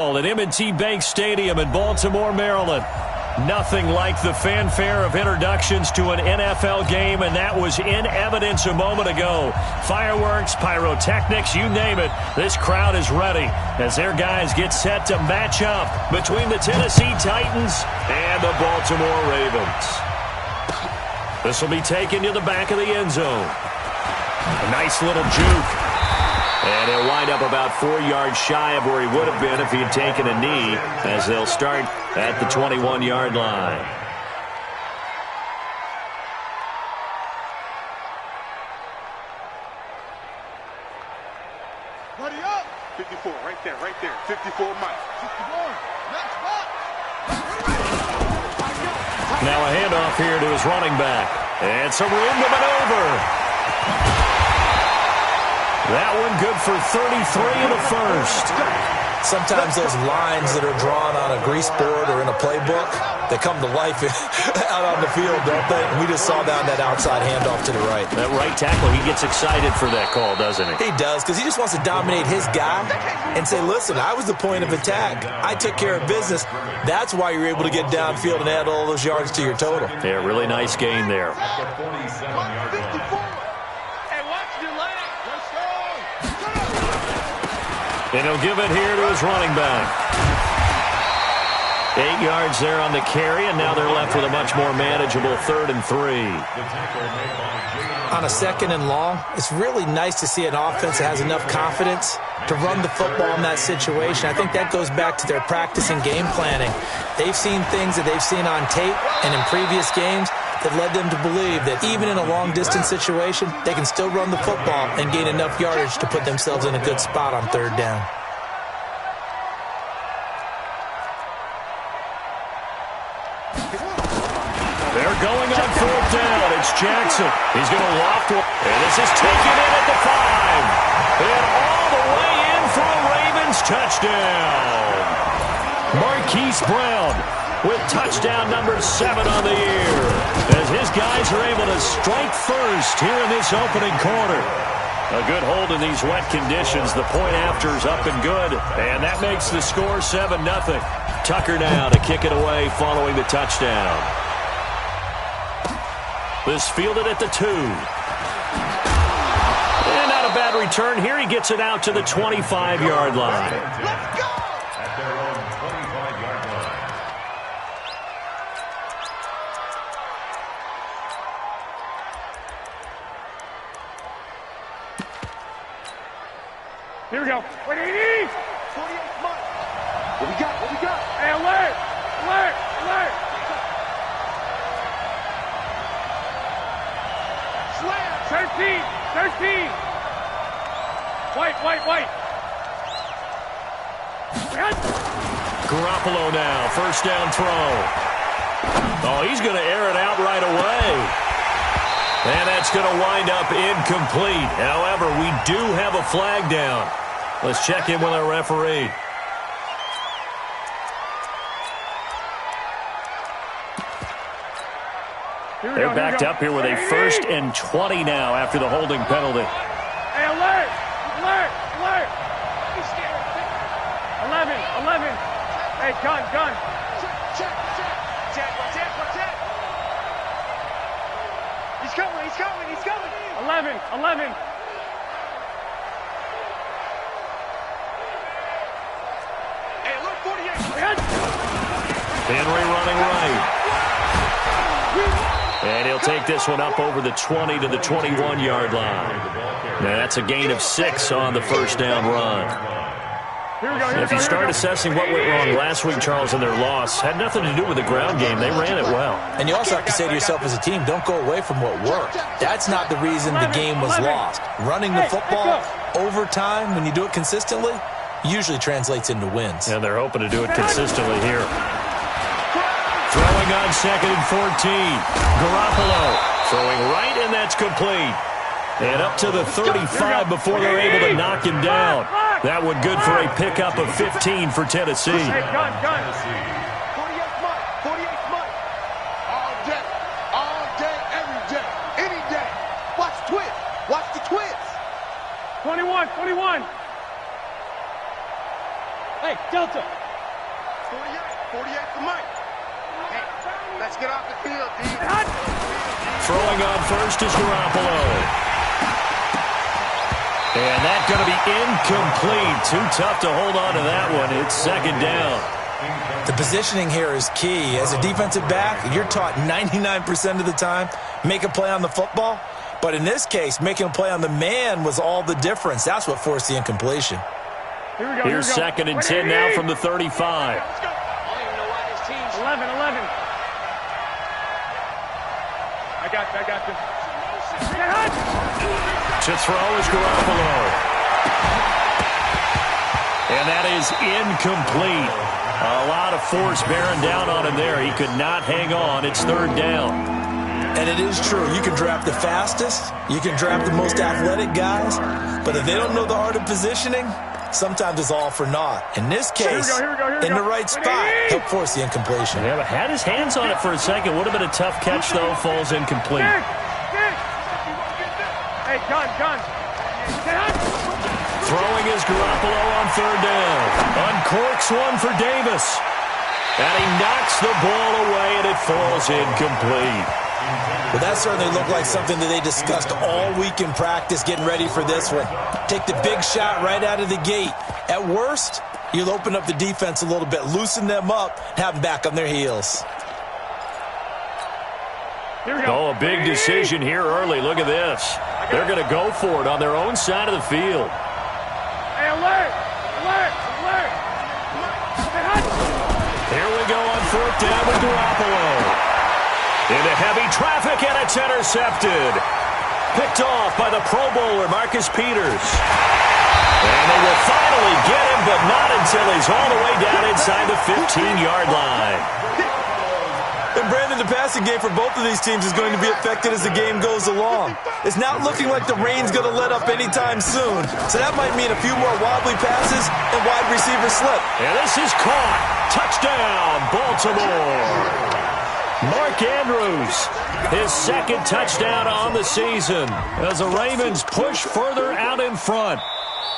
At M&T Bank Stadium in Baltimore, Maryland. Nothing like the fanfare of introductions to an NFL game, and that was in evidence a moment ago. Fireworks, pyrotechnics, you name it. This crowd is ready as their guys get set to match up between the Tennessee Titans and the Baltimore Ravens. This will be taken to the back of the end zone. A nice little juke. And he'll wind up about 4 yards shy of where he would have been if he had taken a knee, as they'll start at the 21-yard line. Buddy up! 54, right there. 54, Mike. 54, next spot. Now a handoff here to his running back. And some room to maneuver. That one good for 33 in the first. Sometimes those lines that are drawn on a grease board or in a playbook, they come to life out on the field, don't they? We just saw that outside handoff to the right. That right tackle, he gets excited for that call, doesn't he? He does, because he just wants to dominate his guy and say, listen, I was the point of attack. I took care of business. That's why you're able to get downfield and add all those yards to your total. Yeah, really nice gain there. And he'll give it here to his running back. 8 yards there on the carry, and now they're left with a much more manageable 3rd and 3. On a 2nd and long, it's really nice to see an offense that has enough confidence to run the football in that situation. I think that goes back to their practice and game planning. They've seen things that they've seen on tape and in previous games that led them to believe that even in a long-distance situation, they can still run the football and gain enough yardage to put themselves in a good spot on 3rd down. They're going on 4th down. It's Jackson. He's going to loft one. And this is taken in at the 5. And all the way in for a Ravens touchdown. Marquise Brown with touchdown number 7 on the year, as his guys are able to strike first here in this opening quarter. A good hold in these wet conditions. The point after is up and good, and that makes the score 7-0. Tucker now to kick it away following the touchdown. This fielded at the 2. And not a bad return here. He gets it out to the 25-yard line. Let's go! At their own 25-yard line. Here we go. 180! 48 months. What we got? Hey, alert! 13! White! Garoppolo now, first down throw. Oh, he's going to air it out right away. And that's going to wind up incomplete. However, we do have a flag down. Let's check in with our referee. They're backed up here with a 1st and 20 now after the holding penalty. Hey, alert! 11! Hey, gun! Check. He's coming. 11! Hey, look, 48. Henry running right. And he'll take this one up over the 20 to the 21-yard line. Now that's a gain of 6 on the first down run. If you start assessing what went wrong last week, Charles, in their loss, had nothing to do with the ground game. They ran it well. And you also have to say to yourself as a team, don't go away from what worked. That's not the reason the game was lost. Running the football over time, when you do it consistently, usually translates into wins. And they're hoping to do it consistently here. Throwing on 2nd and 14. Garoppolo throwing right, and that's complete. And up to the 35 before they're able to knock him down. That one good for a pickup of 15 for Tennessee. Hey, gun! 48 months. All day, every day, any day. Watch the twist. 21! Hey, Hey, Delta. 48 for Mike. Hey, let's get off the field, D. Throwing on first is Garoppolo. And that's going to be incomplete. Too tough to hold on to that one. It's second down. The positioning here is key. As a defensive back, you're taught 99% of the time, make a play on the football. But in this case, making a play on the man was all the difference. That's what forced the incompletion. Here's second and 10 now from the 35. 11. I got this. To throw is Garoppolo. And that is incomplete. A lot of force bearing down on him there. He could not hang on. It's third down. And it is true. You can draft the fastest. You can draft the most athletic guys. But if they don't know the art of positioning, sometimes it's all for naught. In this case, Here we go. in the right spot, help force the incompletion. Yeah, but had his hands on it for a second. Would have been a tough catch, though. Falls incomplete. Hey, gun. Throwing is Garoppolo on third down. Uncorks one for Davis. And he knocks the ball away, and it falls incomplete. Well, that certainly looked like something that they discussed all week in practice getting ready for this one. Take the big shot right out of the gate. At worst, you'll open up the defense a little bit, loosen them up, and have them back on their heels. Here we go. Oh, a big decision here early. Look at this. They're going to go for it on their own side of the field. Hey, alert. Here we go on fourth down with Garoppolo. Into heavy traffic, and it's intercepted. Picked off by the Pro Bowler, Marcus Peters. And they will finally get him, but not until he's all the way down inside the 15-yard line. And Brandon, the passing game for both of these teams is going to be affected as the game goes along. It's not looking like the rain's going to let up anytime soon. So that might mean a few more wobbly passes and wide receiver slip. And this is caught. Touchdown, Baltimore. Mark Andrews, his second touchdown on the season as the Ravens push further out in front.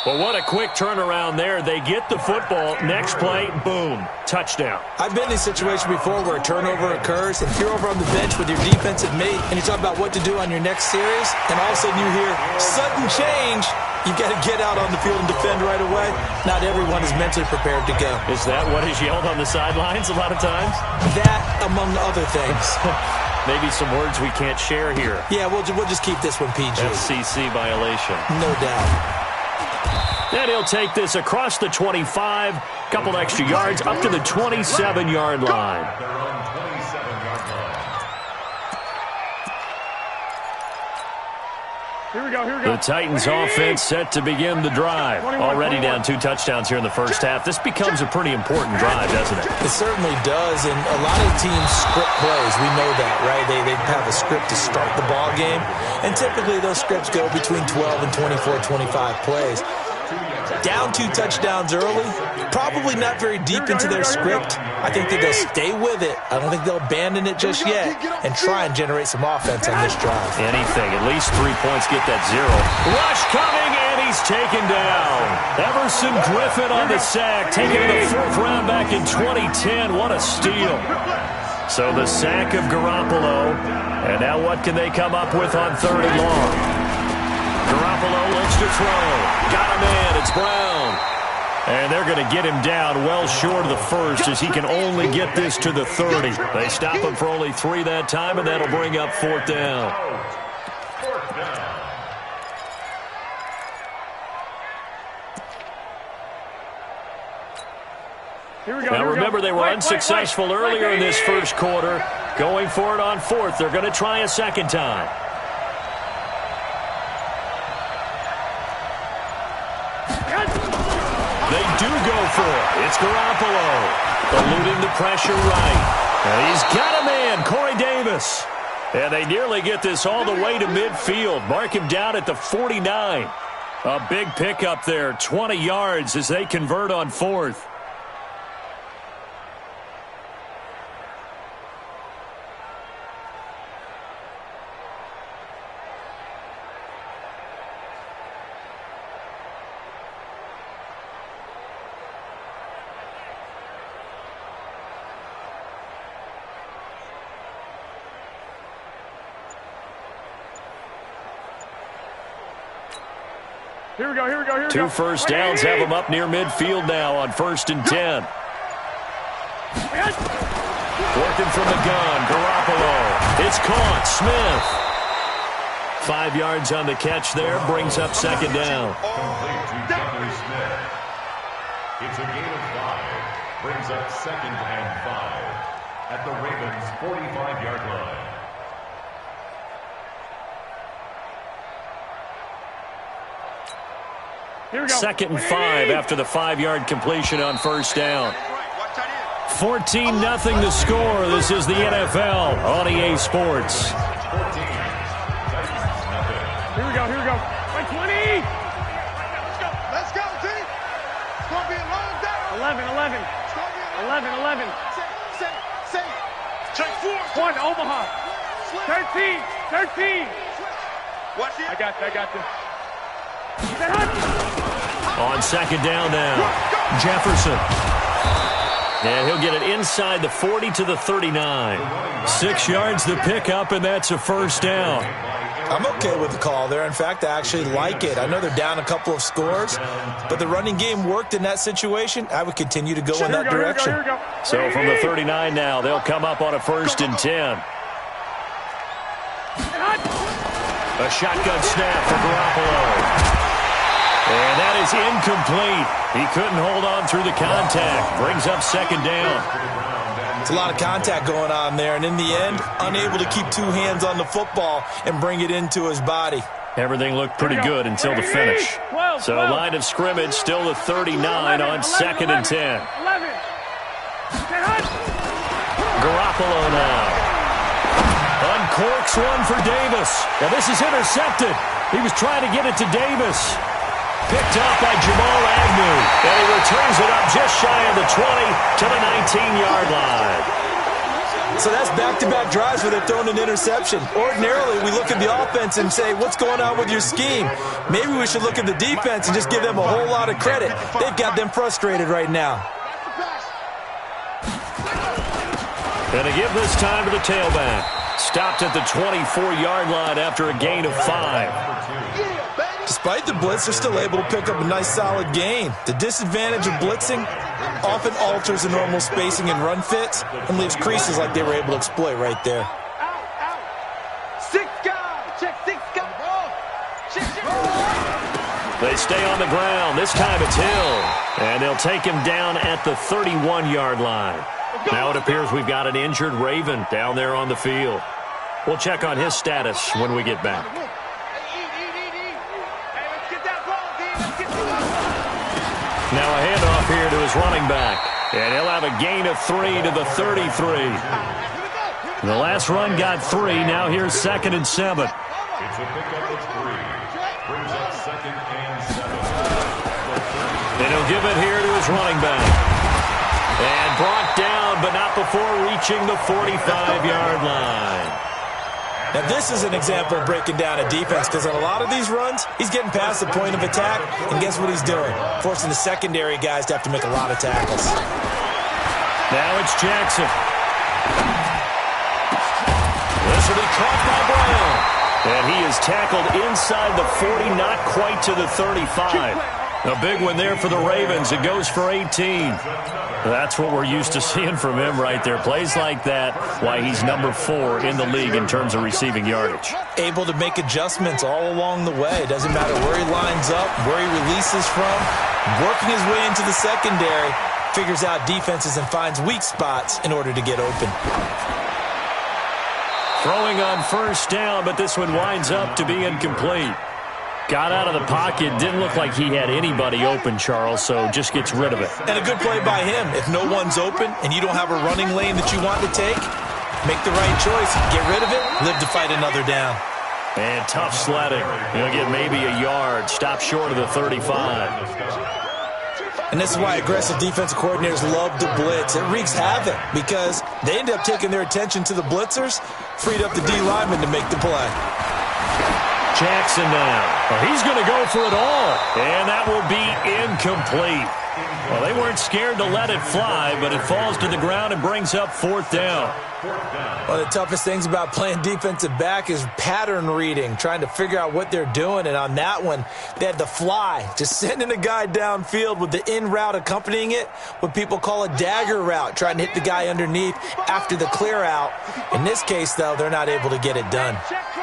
Well, what a quick turnaround there. They get the football. Next play, boom, touchdown. I've been in a situation before where a turnover occurs, and if you're over on the bench with your defensive mate and you talk about what to do on your next series, and all of a sudden you hear sudden change, you've got to get out on the field and defend right away. Not everyone is mentally prepared to go. Is that what is yelled on the sidelines a lot of times? That, among other things. Maybe some words we can't share here. Yeah, we'll just keep this one PG. FCC violation. No doubt. Then he'll take this across the 25, couple extra yards, up to the 27-yard line. Their own 27-yard line. Here we go. The Titans offense set to begin the drive. Already down 2 touchdowns here in the first half. This becomes a pretty important drive, doesn't it? It certainly does, and a lot of teams script plays. We know that, right? They have a script to start the ball game, and typically those scripts go between 12 and 24, 25 plays. Down 2 touchdowns early, probably not very deep into their script. I think that they'll stay with it. I don't think they'll abandon it just yet and try and generate some offense on this drive. Anything, at least 3 points, get that 0. Rush coming, and he's taken down. Everson Griffin on the sack, taken in the 4th round back in 2010. What a steal. So the sack of Garoppolo, and now what can they come up with on 3rd and long? Garoppolo looks to throw. Got him in. It's Brown. And they're going to get him down well short of the first as he can only get this to the 30. They stop him for only 3 that time, and that'll bring up 4th down. Now remember, they were unsuccessful earlier in this first quarter. Going for it on 4th. They're going to try a second time. They do go for it. It's Garoppolo. Eluding the pressure right. And he's got a man, Corey Davis. And they nearly get this all the way to midfield. Mark him down at the 49. A big pickup there, 20 yards as they convert on 4th. Here we go, here we go, here we go. 2 first downs have them up near midfield now on 1st and 10. Working from the gun, Garoppolo. It's caught, Smith. 5 yards on the catch there, brings up 2nd down. Complete to Dr. Smith. It's a gain of 5. Brings up 2nd and 5 at the Ravens' 45-yard line. Here we go. 2nd and 5 after the 5-yard completion on 1st down. 14-0 the score. This is the NFL on EA Sports. 14. Here we go, here we go. 20! Let's go, T. It's going to be a long day. 11. Check 4. 1, Omaha. 13. Watch it. I got this. On 2nd down now, Jefferson. And he'll get it inside the 40 to the 39. 6 yards the pickup, and that's a 1st down. I'm okay with the call there. In fact, I actually like it. I know they're down a couple of scores, but the running game worked in that situation. I would continue to go in that direction. Here we go. So from the 39 now, they'll come up on a 1st and 10. A shotgun snap for Garoppolo. And that is incomplete. He couldn't hold on through the contact. Brings up 2nd down. It's a lot of contact going on there, and in the end, unable to keep 2 hands on the football and bring it into his body. Everything looked pretty good until the finish. So line of scrimmage still the 39 on 2nd and 10. 11. Garoppolo now. Uncorks one for Davis. Now this is intercepted. He was trying to get it to Davis. Picked up by Jamal Agnew. And he returns it up just shy of the 20 to the 19-yard line. So that's back-to-back drives where they're throwing an interception. Ordinarily, we look at the offense and say, what's going on with your scheme? Maybe we should look at the defense and just give them a whole lot of credit. They've got them frustrated right now. And to give this time to the tailback. Stopped at the 24-yard line after a gain of 5. Despite the blitz, they're still able to pick up a nice solid gain. The disadvantage of blitzing often alters the normal spacing and run fits and leaves creases like they were able to exploit right there. They stay on the ground. This time it's Hill. And they'll take him down at the 31-yard line. Now it appears we've got an injured Raven down there on the field. We'll check on his status when we get back. Now a handoff here to his running back. And he'll have a gain of 3 to the 33. The last run got 3. Now here's 2nd and 7. It's a pickup of 3. Brings up 2nd and 7. And he'll give it here to his running back. And brought down, but not before reaching the 45-yard line. Now, this is an example of breaking down a defense because on a lot of these runs, he's getting past the point of attack, and guess what he's doing? Forcing the secondary guys to have to make a lot of tackles. Now it's Jackson. This will be caught by Brown. And he is tackled inside the 40, not quite to the 35. A big one there for the Ravens. It goes for 18. That's what we're used to seeing from him right there. Plays like that, why he's number 4 in the league in terms of receiving yardage. Able to make adjustments all along the way. Doesn't matter where he lines up, where he releases from. Working his way into the secondary, figures out defenses and finds weak spots in order to get open. Throwing on 1st down, but this one winds up to be incomplete. Got out of the pocket, didn't look like he had anybody open, Charles, so just gets rid of it. And a good play by him. If no one's open and you don't have a running lane that you want to take, make the right choice. Get rid of it, live to fight another down. And tough sledding. He'll get maybe a yard, stop short of the 35. And this is why aggressive defensive coordinators love to blitz. It wreaks havoc because they end up taking their attention to the blitzers, freed up the D lineman to make the play. Jackson now. Well, he's going to go for it all, and that will be incomplete. Well, they weren't scared to let it fly, but it falls to the ground and brings up 4th down. One of the toughest things about playing defensive back is pattern reading, trying to figure out what they're doing. And on that one, they had the fly, just sending a guy downfield with the in route accompanying it, what people call a dagger route, trying to hit the guy underneath after the clear out. In this case, though, they're not able to get it done.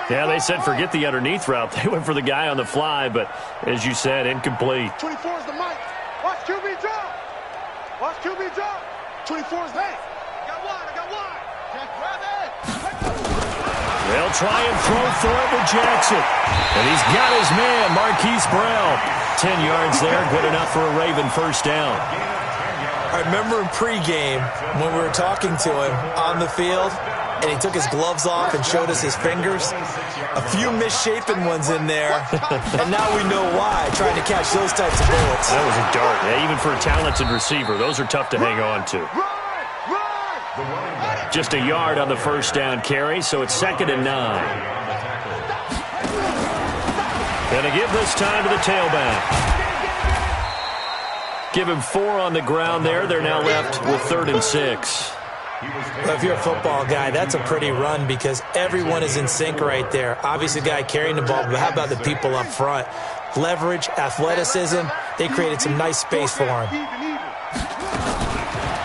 Yeah, they said forget the underneath route. They went for the guy on the fly, but as you said, incomplete. 24 is the mic. Watch QB drop. Watch QB drop. 24 is there. I got one. Jack, grab it. They'll try and throw for it with Jackson. And he's got his man, Marquise Brown. 10 yards there, good enough for a Raven 1st down. I remember in pregame when we were talking to him on the field, and he took his gloves off and showed us his fingers. A few misshapen ones in there, and now we know why, trying to catch those types of bullets. That was a dart. Yeah, even for a talented receiver, those are tough to hang on to. Just a yard on the 1st down carry, so it's 2nd and 9. Gonna give this time to the tailback. Give him 4 on the ground there. They're now left with 3rd and 6. Well, if you're a football guy, that's a pretty run because everyone is in sync right there. Obviously, the guy carrying the ball, but how about the people up front? Leverage, athleticism, they created some nice space for him.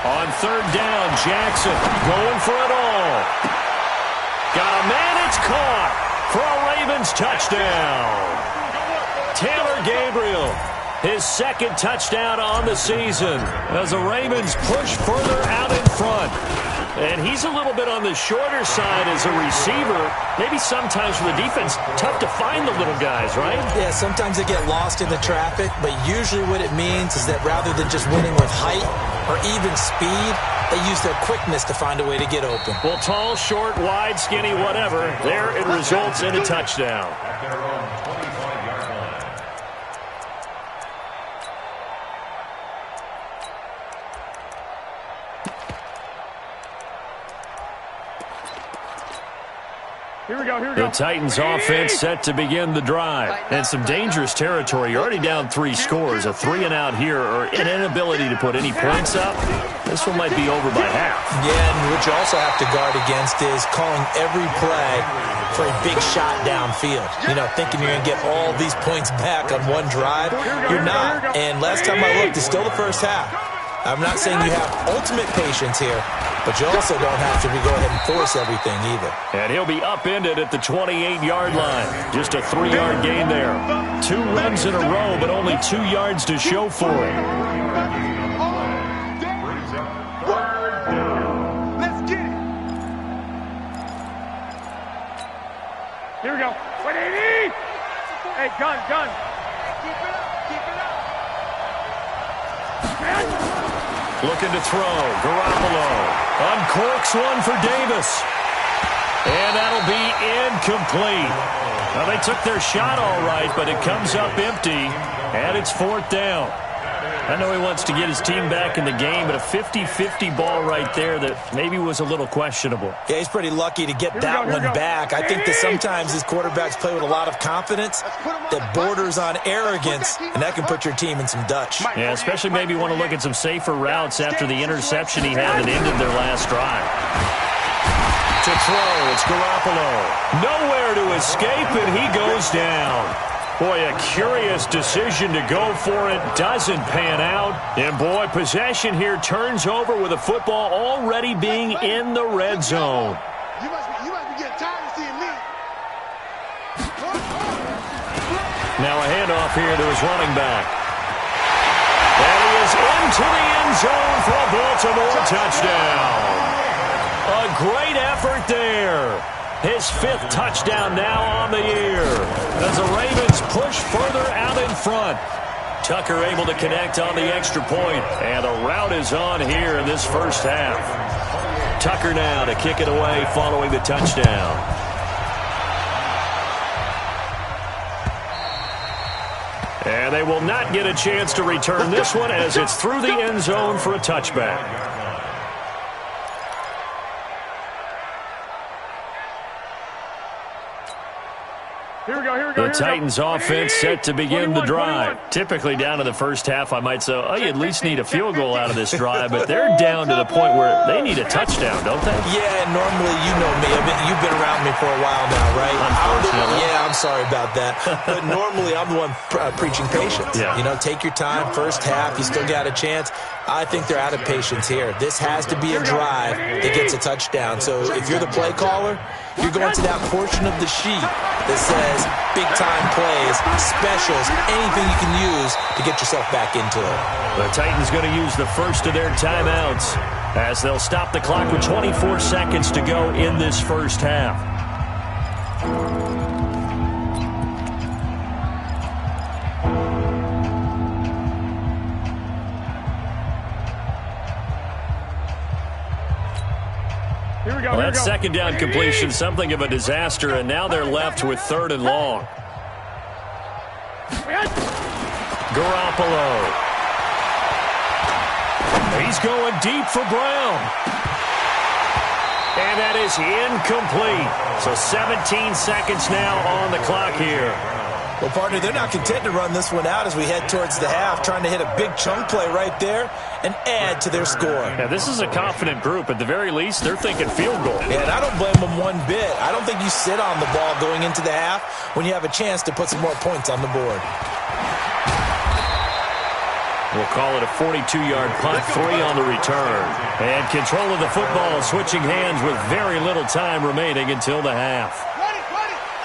On 3rd down, Jackson going for it all. Got a man, it's caught for a Ravens touchdown. Taylor Gabriel, his 2nd touchdown on the season as the Ravens push further out in front. And he's a little bit on the shorter side as a receiver. Maybe sometimes for the defense, tough to find the little guys, right? Yeah, sometimes they get lost in the traffic, but usually what it means is that rather than just winning with height or even speed, they use their quickness to find a way to get open. Well, tall, short, wide, skinny, whatever, there it results in a touchdown. At their own 25-yard line. Here we go. The Titans offense set to begin the drive. And some dangerous territory. You're already down 3 scores. A 3-and-out here or an inability to put any points up. This one might be over by half. Yeah, and what you also have to guard against is calling every play for a big shot downfield. You know, thinking you're going to get all these points back on one drive. You're not. And last time I looked, it's still the first half. I'm not saying you have ultimate patience here, but you also don't have to go ahead and force everything either. And he'll be upended at the 28-yard line. Just a 3-yard gain there. 2 runs in a row, but only 2 yards to show for it. Let's get it. Here we go. 180. Hey, gun. Keep it up. Looking to throw. Garoppolo uncorks one for Davis. And that'll be incomplete. Well, they took their shot all right, but it comes up empty, and it's 4th down. I know he wants to get his team back in the game, but a 50-50 ball right there that maybe was a little questionable. Yeah, he's pretty lucky to get that one back. I think that sometimes his quarterbacks play with a lot of confidence that borders on arrogance, and that can put your team in some Dutch. Yeah, especially maybe want to look at some safer routes after the interception he had that ended their last drive. To throw, it's Garoppolo. Nowhere to escape, and he goes down. Boy, a curious decision to go for it. Doesn't pan out. And, boy, possession here turns over with the football already being in the red zone. You must be getting tired of seeing me. Now a handoff here to his running back. And he is into the end zone for a Baltimore touchdown. A great effort there. His 5th touchdown now on the year as the Ravens push further out in front. Tucker able to connect on the extra point, and the route is on here in this first half. Tucker now to kick it away following the touchdown. And they will not get a chance to return this one as it's through the end zone for a touchback. Here we go, here we go. The Titans offense set to begin the drive. Typically down to the first half, I might say, oh, you at least need a field goal out of this drive, but they're down to the point where they need a touchdown, don't they? Yeah, normally, you know me. You've been around me for a while now, right? Unfortunately. Yeah, I'm sorry about that. But normally, I'm the one preaching patience. Yeah. You know, take your time, first half, you still got a chance. I think they're out of patience here. This has to be a drive that gets a touchdown. So if you're the play caller, you're going to that portion of the sheet that says big-time plays, specials, anything you can use to get yourself back into it. The Titans going to use the first of their timeouts as they'll stop the clock with 24 seconds to go in this first half. Well, that second down completion, something of a disaster, and now they're left with 3rd and long. Garoppolo. He's going deep for Brown. And that is incomplete. So 17 seconds now on the clock here. Well, partner, they're not content to run this one out as we head towards the half, trying to hit a big chunk play right there and add to their score. Yeah, this is a confident group. At the very least, they're thinking field goal. Yeah, and I don't blame them one bit. I don't think you sit on the ball going into the half when you have a chance to put some more points on the board. We'll call it a 42-yard punt, 3 on the return. And control of the football switching hands with very little time remaining until the half.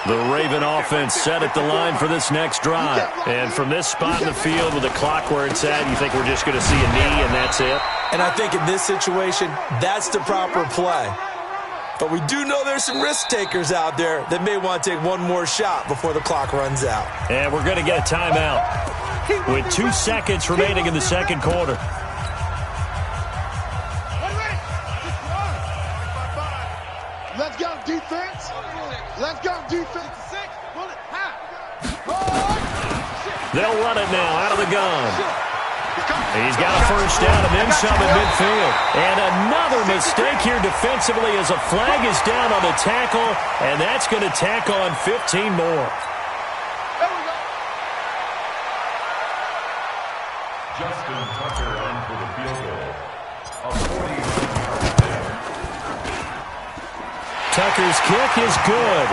The Raven offense set at the line for this next drive. And from this spot in the field with the clock where it's at, you think we're just going to see a knee and that's it? And I think in this situation, that's the proper play. But we do know there's some risk takers out there that may want to take one more shot before the clock runs out. And we're going to get a timeout with 2 seconds remaining in the second quarter. Let's go, defense. Let's go, defense. They'll run it now out of the gun. He's got a first down and then some at midfield. And another mistake here defensively as a flag is down on the tackle, and that's going to tack on 15 more. Justin Tucker on for the field goal. A 41-yard kick. Tucker's kick is good,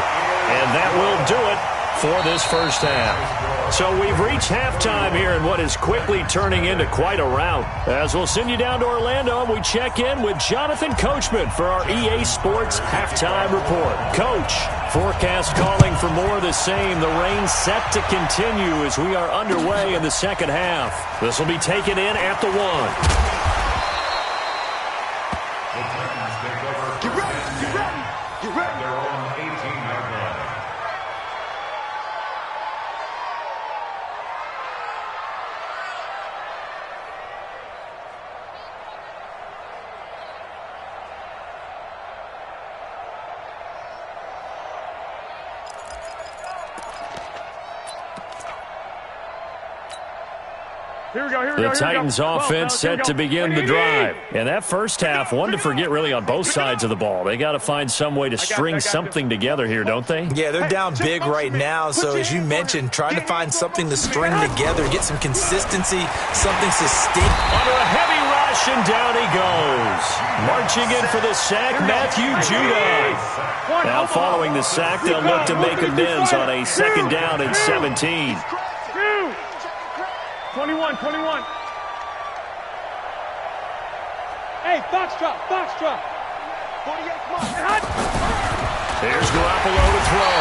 and that will do it for this first half. So we've reached halftime here in what is quickly turning into quite a rout. As we'll send you down to Orlando, and we check in with Jonathan Coachman for our EA Sports Halftime Report. Coach, forecast calling for more of the same. The rain set to continue as we are underway in the second half. This will be taken in at the 1. The Titans take over. Get ready, get ready, get ready. Their own 18-yard line. The Titans offense set to begin the drive. And that first half, one to forget really on both sides of the ball. They got to find some way to string something together here, don't they? Yeah, they're down big right now. So as you mentioned, trying to find something to string together, get some consistency, something sustained. Under a heavy rush, and down he goes. Marching in for the sack, Matthew Judah. Now following the sack, they'll look to make amends on a second down and 17. 21. Hey, Foxtrot. 48, come on. There's Garoppolo to throw.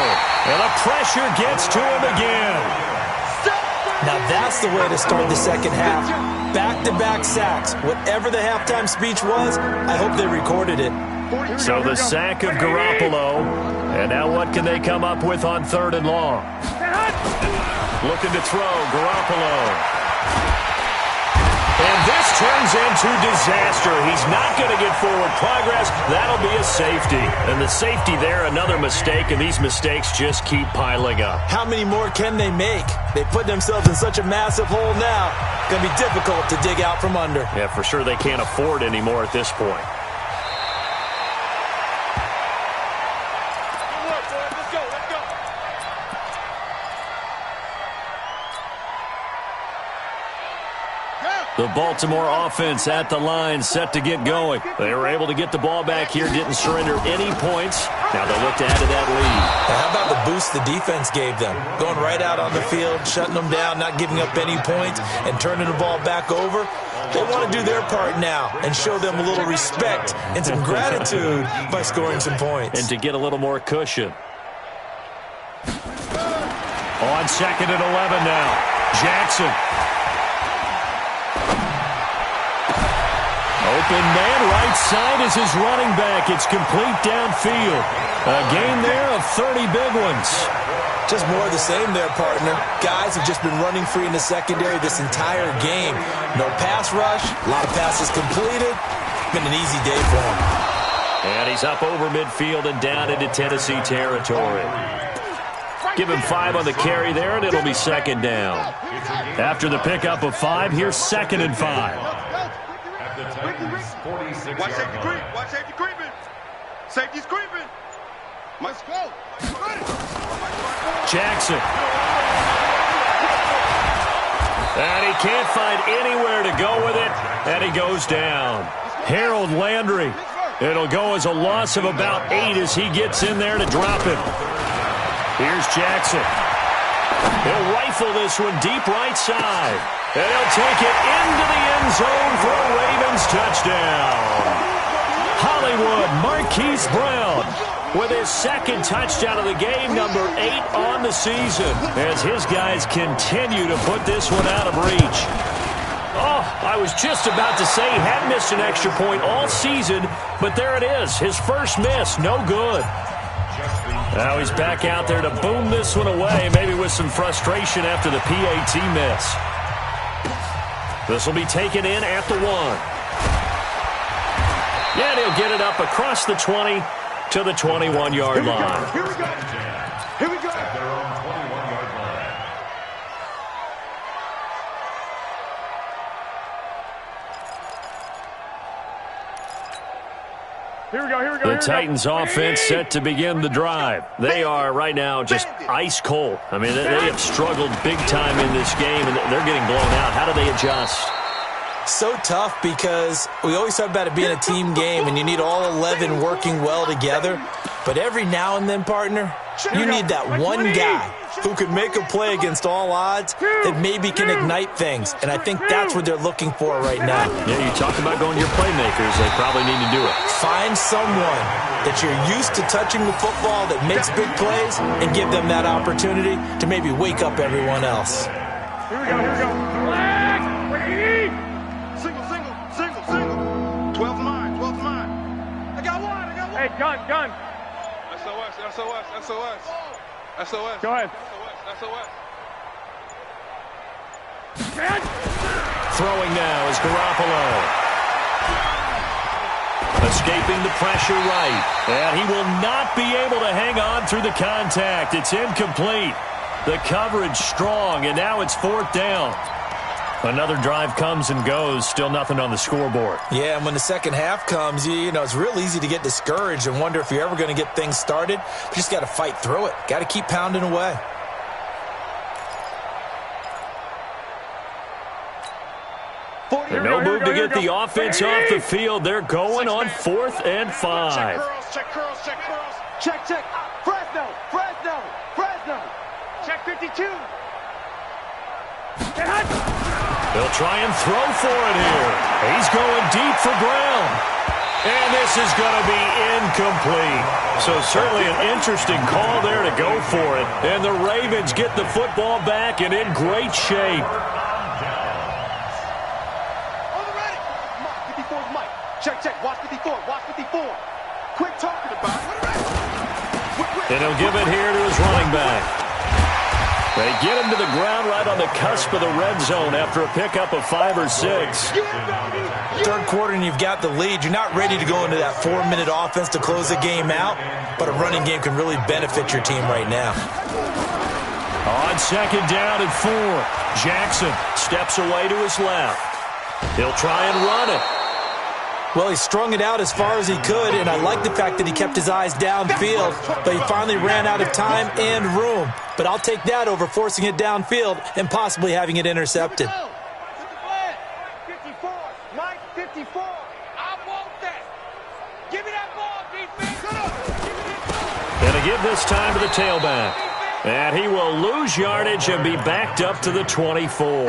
And the pressure gets to him again. Now that's the way to start the second half. Back-to-back sacks. Whatever the halftime speech was, I hope they recorded it. So the sack of Garoppolo. And now what can they come up with on 3rd and long? Looking to throw, Garoppolo. And this turns into disaster. He's not going to get forward progress. That'll be a safety. And the safety there, another mistake, and these mistakes just keep piling up. How many more can they make? They put themselves in such a massive hole now. Going to be difficult to dig out from under. Yeah, for sure they can't afford anymore at this point. The Baltimore offense at the line, set to get going. They were able to get the ball back here, didn't surrender any points. Now they'll look to add to that lead. Now, how about the boost the defense gave them? Going right out on the field, shutting them down, not giving up any points, and turning the ball back over. They want to do their part now and show them a little respect and some gratitude by scoring some points. And to get a little more cushion. On 2nd and 11 now. Jackson. Open man, right side is his running back. It's complete downfield. A gain there of 30 big ones. Just more of the same there, partner. Guys have just been running free in the secondary this entire game. No pass rush, a lot of passes completed. Been an easy day for him. And he's up over midfield and down into Tennessee territory. Give him 5 on the carry there, and it'll be 2nd down. After the pickup of 5, here's 2nd and 5. Watch safety creep. Watch safety creeping. Safety's creeping. Let's go. Jackson. And he can't find anywhere to go with it, and he goes down. Harold Landry. It'll go as a loss of about 8 as he gets in there to drop him. Here's Jackson. He'll rifle this one deep right side. And he'll take it into the end zone for a Ravens touchdown. Hollywood Marquise Brown with his 2nd touchdown of the game, number 8 on the season, as his guys continue to put this one out of reach. Oh, I was just about to say he hadn't missed an extra point all season, but there it is, his first miss, no good. Now he's back out there to boom this one away, maybe with some frustration after the PAT miss. This will be taken in at the 1. And he'll get it up across the 20 to the 21-yard line. Here we go. Here we go. At their own 21-yard line. Here we go, here we go. The Titans offense set to begin the drive. They are right now just ice cold. I mean, they have struggled big time in this game, and they're getting blown out. How do they adjust? So tough because we always talk about it being a team game, and you need all 11 working well together. But every now and then, partner, you need that one guy who can make a play against all odds that maybe can ignite things. And I think that's what they're looking for right now. Yeah, you talk about going to your playmakers. They probably need to do it. Find someone that you're used to touching the football that makes big plays and give them that opportunity to maybe wake up everyone else. Here we go, here we go. Relax! Single, single, single, single. 12 line, 12 line. I got one. Hey, gun. SOS, SOS, SOS. SOS. Go ahead. SOS. Throwing now is Garoppolo. Escaping the pressure right. And he will not be able to hang on through the contact. It's incomplete. The coverage strong, and now it's 4th down. Another drive comes and goes, still nothing on the scoreboard. Yeah, and when the second half comes, you know, it's real easy to get discouraged and wonder if you're ever going to get things started. You just got to fight through it. Got to keep pounding away. And no move to get the offense off the field. They're going on 4th and 5. Check curls, check curls. Check. Fresno. Check 52. They'll try and throw for it here. He's going deep for Brown. And this is going to be incomplete. So certainly an interesting call there to go for it. And the Ravens get the football back and in great shape. On the ready. Mike, 54's Mike. Check. Watch 54. Quick talking about it. And he'll give it here to his running back. They get him to the ground right on the cusp of the red zone after a pickup of 5 or 6. Third quarter and you've got the lead. You're not ready to go into that 4-minute offense to close the game out, but a running game can really benefit your team right now. On 2nd down and 4, Jackson steps away to his left. He'll try and run it. Well, he strung it out as far as he could, and I like the fact that he kept his eyes downfield, but he finally ran out of time and room. But I'll take that over forcing it downfield and possibly having it intercepted. And to give this time to the tailback. And he will lose yardage and be backed up to the 24.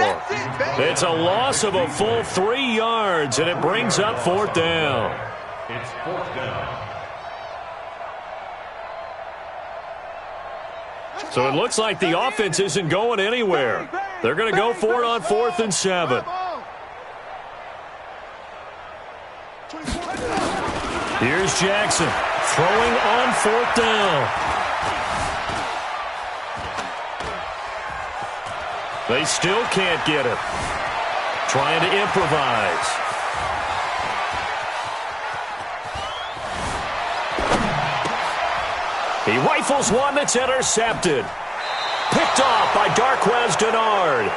It's a loss of a full 3 yards, and it brings up 4th down. It's 4th down. So it looks like the offense isn't going anywhere. They're going to go for it on 4th and 7. Here's Jackson throwing on 4th down. They still can't get it. Trying to improvise. He rifles one that's intercepted. Picked off by Darquez Dennard.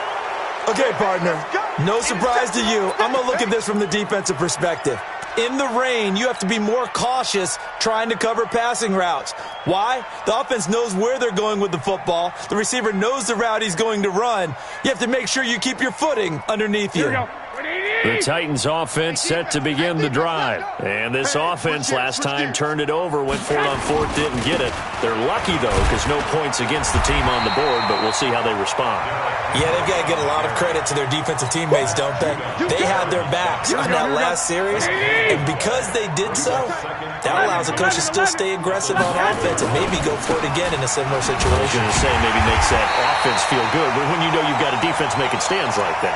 Okay, partner, no surprise to you. I'm going to look at this from the defensive perspective. In the rain, you have to be more cautious trying to cover passing routes. Why? The offense knows where they're going with the football. The receiver knows the route he's going to run. You have to make sure you keep your footing underneath you. The Titans offense set to begin the drive. And this offense last time turned it over, went for it on 4th, didn't get it. They're lucky, though, because no points against the team on the board, but we'll see how they respond. Yeah, they've got to get a lot of credit to their defensive teammates, don't they? They had their backs on that last series, and because they did so, that allows the coach to still stay aggressive on offense and maybe go for it again in a similar situation. I was going to say, maybe makes that offense feel good, but when you know you've got a defense making stands like that.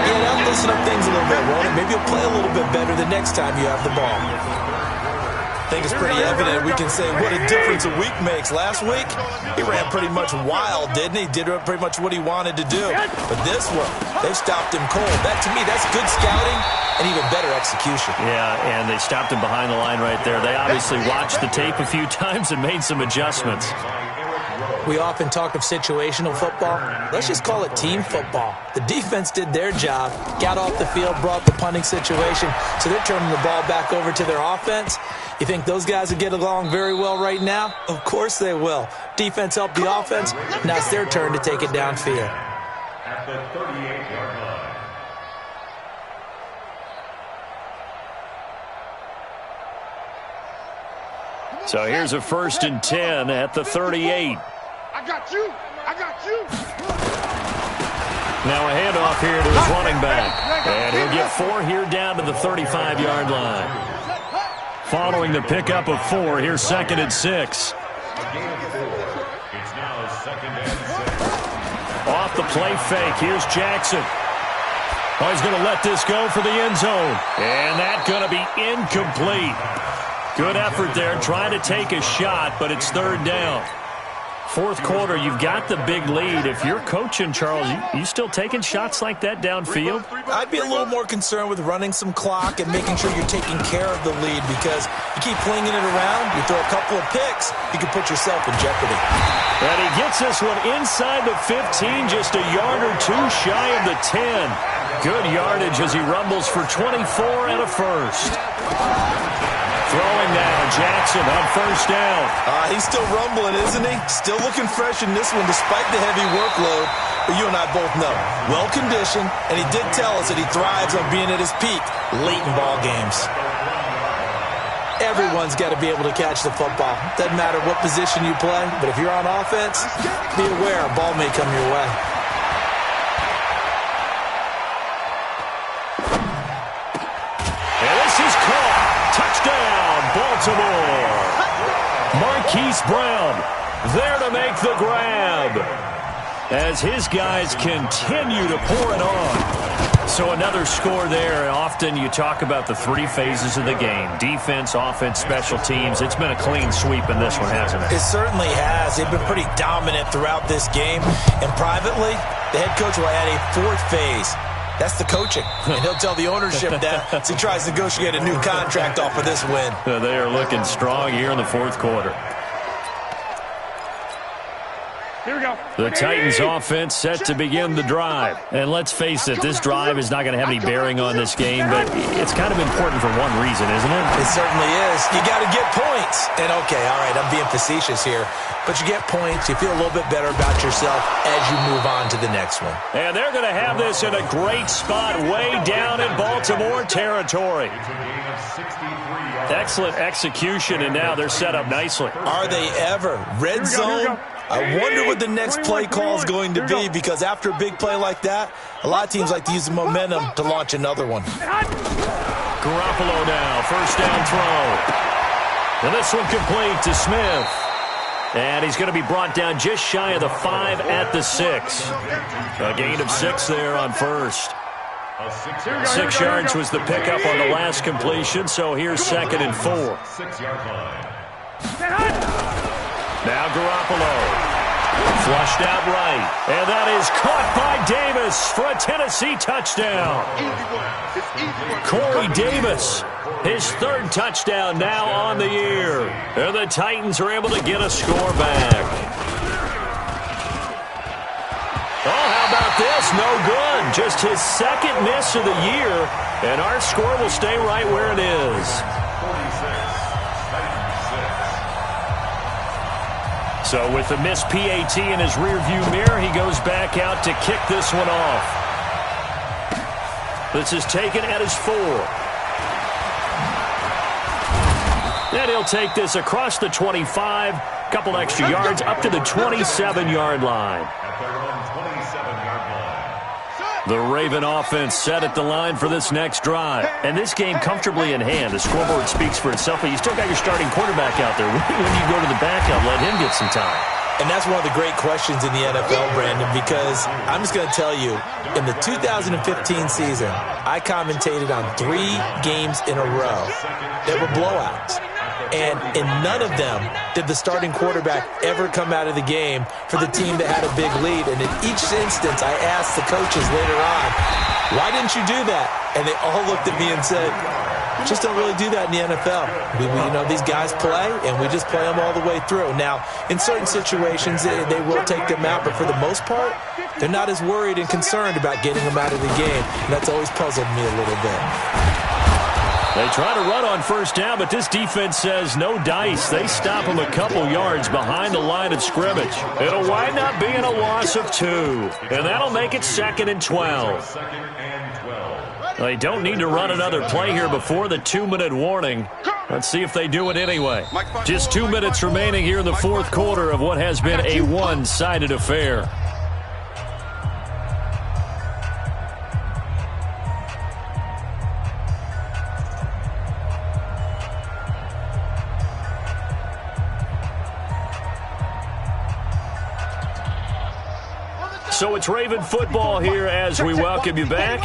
Yeah, that'll loosen up things a little bit, won't it? Maybe you'll play a little bit better the next time you have the ball. I think it's pretty evident. We can say what a difference a week makes. Last week, he ran pretty much wild, didn't he? Did pretty much what he wanted to do. But this one, they stopped him cold. That, to me, that's good scouting and even better execution. Yeah, and they stopped him behind the line right there. They obviously watched the tape a few times and made some adjustments. We often talk of situational football. Let's just call it team football. The defense did their job, got off the field, brought the punting situation, so they're turning the ball back over to their offense. You think those guys will get along very well right now? Of course they will. Defense helped the offense. Now it's their turn to take it downfield. At the 38-yard line. So here's a 1st and 10 at the 38. I got you. I got you. Now a handoff here to his running back. And he'll get 4 here down to the 35-yard line. Following the pickup of 4, here's 2nd and 6. It's now 2nd and 6. Off the play fake, here's Jackson. Oh, he's going to let this go for the end zone. And that's going to be incomplete. Good effort there, trying to take a shot, but it's 3rd down. 4th quarter, you've got the big lead. If you're coaching, Charles, you still taking shots like that downfield? I'd be a little more concerned with running some clock and making sure you're taking care of the lead, because you keep flinging it around, you throw a couple of picks, you can put yourself in jeopardy. And he gets this one inside the 15, just a yard or 2 shy of the 10. Good yardage as he rumbles for 24 and a 1st. Throwing now, Jackson on 1st down. He's still rumbling, isn't he? Still looking fresh in this one despite the heavy workload. But you and I both know, well-conditioned, and he did tell us that he thrives on being at his peak late in ball games. Everyone's got to be able to catch the football. Doesn't matter what position you play, but if you're on offense, be aware a ball may come your way. And this is caught. Touchdown, Baltimore. Marquise Brown there to make the grab as his guys continue to pour it on. So another score there. Often you talk about the 3 phases of the game: defense, offense, special teams. It's been a clean sweep in this one, hasn't it? It certainly has. They've been pretty dominant throughout this game. And privately, the head coach will add a 4th phase. That's the coaching. And he'll tell the ownership that as he tries to negotiate a new contract off of this win. They are looking strong here in the 4th quarter. Here we go. The Titans offense set to begin the drive. And let's face it, this drive is not going to have any bearing on this game, but it's kind of important for one reason, isn't it? It certainly is. You got to get points. And okay, all right, I'm being facetious here, but you get points, you feel a little bit better about yourself as you move on to the next one. And they're going to have this in a great spot way down in Baltimore territory. Excellent execution, and now they're set up nicely. Are they ever? Red zone? I wonder what the next play call is going to be, because after a big play like that, a lot of teams like to use the momentum to launch another one. Garoppolo now, first down throw. And this one complete to Smith. And he's going to be brought down just shy of the 5 at the 6. A gain of 6 there on first. 6 yards was the pickup on the last completion, so here's 2nd and 4. 6-yard line. Now Garoppolo. Flushed out right. And that is caught by Davis for a Tennessee touchdown. Corey Davis, his 3rd touchdown now on the year. And the Titans are able to get a score back. Oh, how about this? No good. Just his 2nd miss of the year. And our score will stay right where it is. So with the missed PAT in his rearview mirror, he goes back out to kick this one off. This is taken at his 4. Then he'll take this across the 25, couple extra yards up to the 27-yard line. The Raven offense set at the line for this next drive. And this game comfortably in hand. The scoreboard speaks for itself, but you still got your starting quarterback out there. When you go to the backup, let him get some time. And that's one of the great questions in the NFL, Brandon, because I'm just going to tell you, in the 2015 season, I commentated on 3 games in a row. They were blowouts. And in none of them did the starting quarterback ever come out of the game for the team that had a big lead. And in each instance, I asked the coaches later on, why didn't you do that? And they all looked at me and said, just don't really do that in the NFL. These guys play, and we just play them all the way through. Now, in certain situations, they will take them out, but for the most part, they're not as worried and concerned about getting them out of the game. And that's always puzzled me a little bit. They try to run on first down, but this defense says no dice. They stop them a couple yards behind the line of scrimmage. It'll wind up being a loss of 2, and that'll make it 2nd and 12. They don't need to run another play here before the 2-minute warning. Let's see if they do it anyway. Just 2 minutes remaining here in the 4th quarter of what has been a one-sided affair. So it's Raven football here as we welcome you back.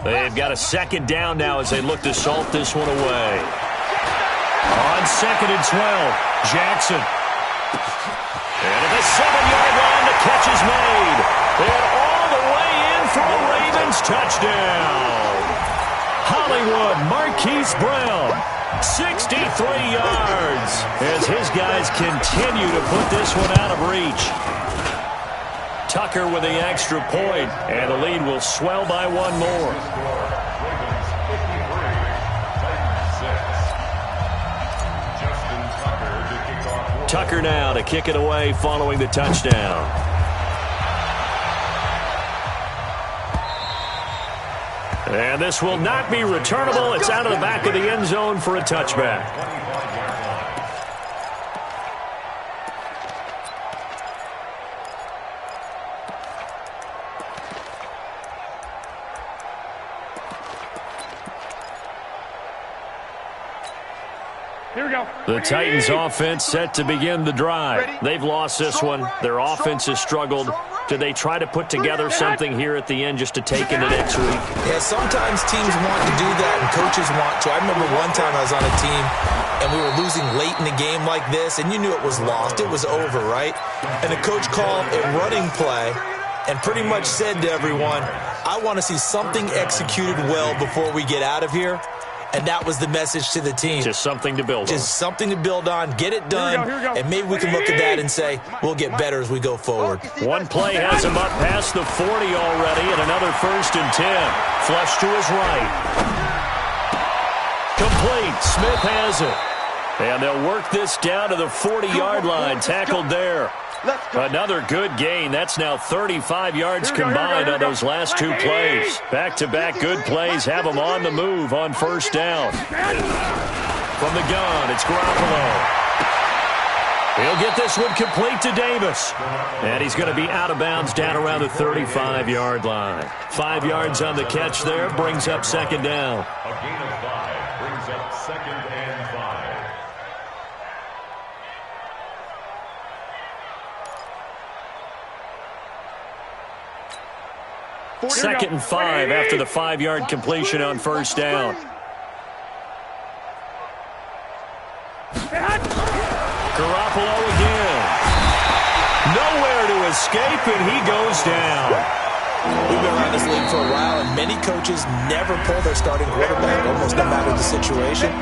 They've got a 2nd down now as they look to salt this one away. On 2nd and 12, Jackson. And at the 7-yard line, the catch is made. And all the way in for a Ravens touchdown. Hollywood Marquise Brown, 63 yards, as his guys continue to put this one out of reach. Tucker with the extra point, and the lead will swell by 1 more. Tucker now to kick it away following the touchdown. And this will not be returnable. It's out of the back of the end zone for a touchback. The Titans offense set to begin the drive. They've lost this one. Their offense has struggled. Do they try to put together something here at the end just to take into next week? Yeah, sometimes teams want to do that and coaches want to. I remember one time I was on a team and we were losing late in the game like this, and you knew it was lost. It was over, right? And the coach called a running play and pretty much said to everyone, I want to see something executed well before we get out of here. And that was the message to the team. Just something to build on. Just something to build on, get it done, and maybe we can look at that and say, we'll get better as we go forward. One play has him up past the 40 already, and another 1st and 10. Flush to his right. Complete. Smith has it. And they'll work this down to the 40-yard line. Tackled there. Another good gain. That's now 35 yards combined on those last 2 plays. Back-to-back good plays have them on the move on 1st down. From the gun, it's Garoppolo. He'll get this one complete to Davis. And he's going to be out of bounds down around the 35-yard line. 5 yards on the catch there, brings up 2nd down. A gain of 5 brings up 2nd and 5. 2nd and 5 after the 5-yard completion on 1st down. Garoppolo again. Nowhere to escape, and he goes down. We've been around this league for a while, and many coaches never pull their starting quarterback, almost no matter the situation.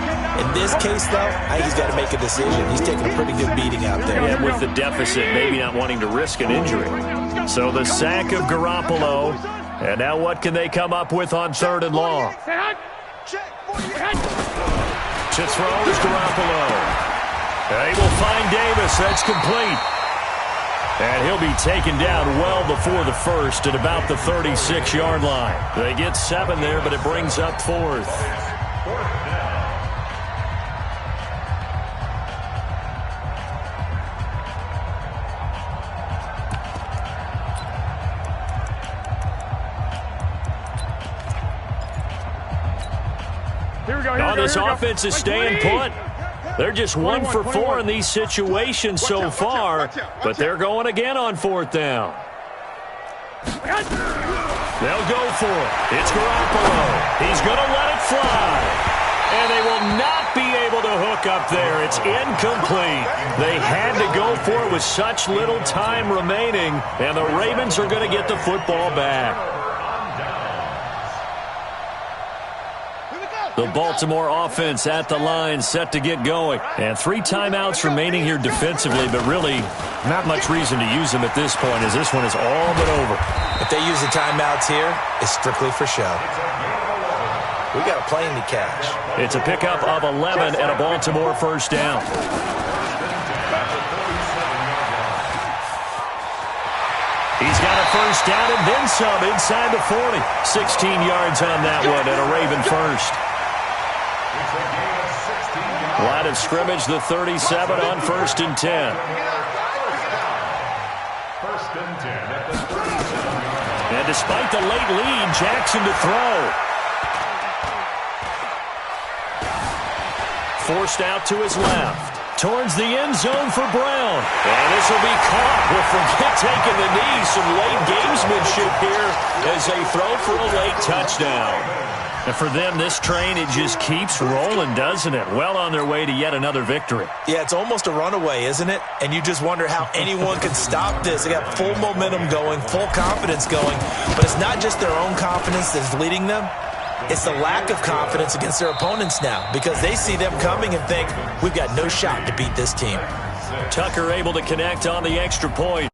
In this case, though, I think he's got to make a decision. He's taking a pretty good beating out there. And with the deficit, maybe not wanting to risk an injury. So the sack of Garoppolo. And now what can they come up with on 3rd and long? To throw is Garoppolo. They will find Davis. That's complete. And he'll be taken down well before the 1st at about the 36-yard line. They get 7 there, but it brings up 4th. This offense is staying put. They're just 1 for 4 in these situations so far, but they're going again on 4th down. They'll go for it. It's Garoppolo. He's going to let it fly. And they will not be able to hook up there. It's incomplete. They had to go for it with such little time remaining, and the Ravens are going to get the football back. The Baltimore offense at the line, set to get going. And 3 timeouts remaining here defensively, but really not much reason to use them at this point, as this one is all but over. If they use the timeouts here, it's strictly for show. We got a plane to catch. It's a pickup of 11 and a Baltimore 1st down. He's got a 1st down and then some inside the 40. 16 yards on that one and a Raven 1st. Line of scrimmage, the 37 on 1st and 10. 1st and 10 at the 37. And despite the late lead, Jackson to throw. Forced out to his left. Towards the end zone for Brown. And this will be caught. We'll forget taking the knee. Some late gamesmanship here as they throw for a late touchdown. And for them, this train, it just keeps rolling, doesn't it? Well on their way to yet another victory. Yeah, it's almost a runaway, isn't it? And you just wonder how anyone could stop this. They got full momentum going, full confidence going. But it's not just their own confidence that's leading them. It's the lack of confidence against their opponents now, because they see them coming and think, we've got no shot to beat this team. Tucker able to connect on the extra point.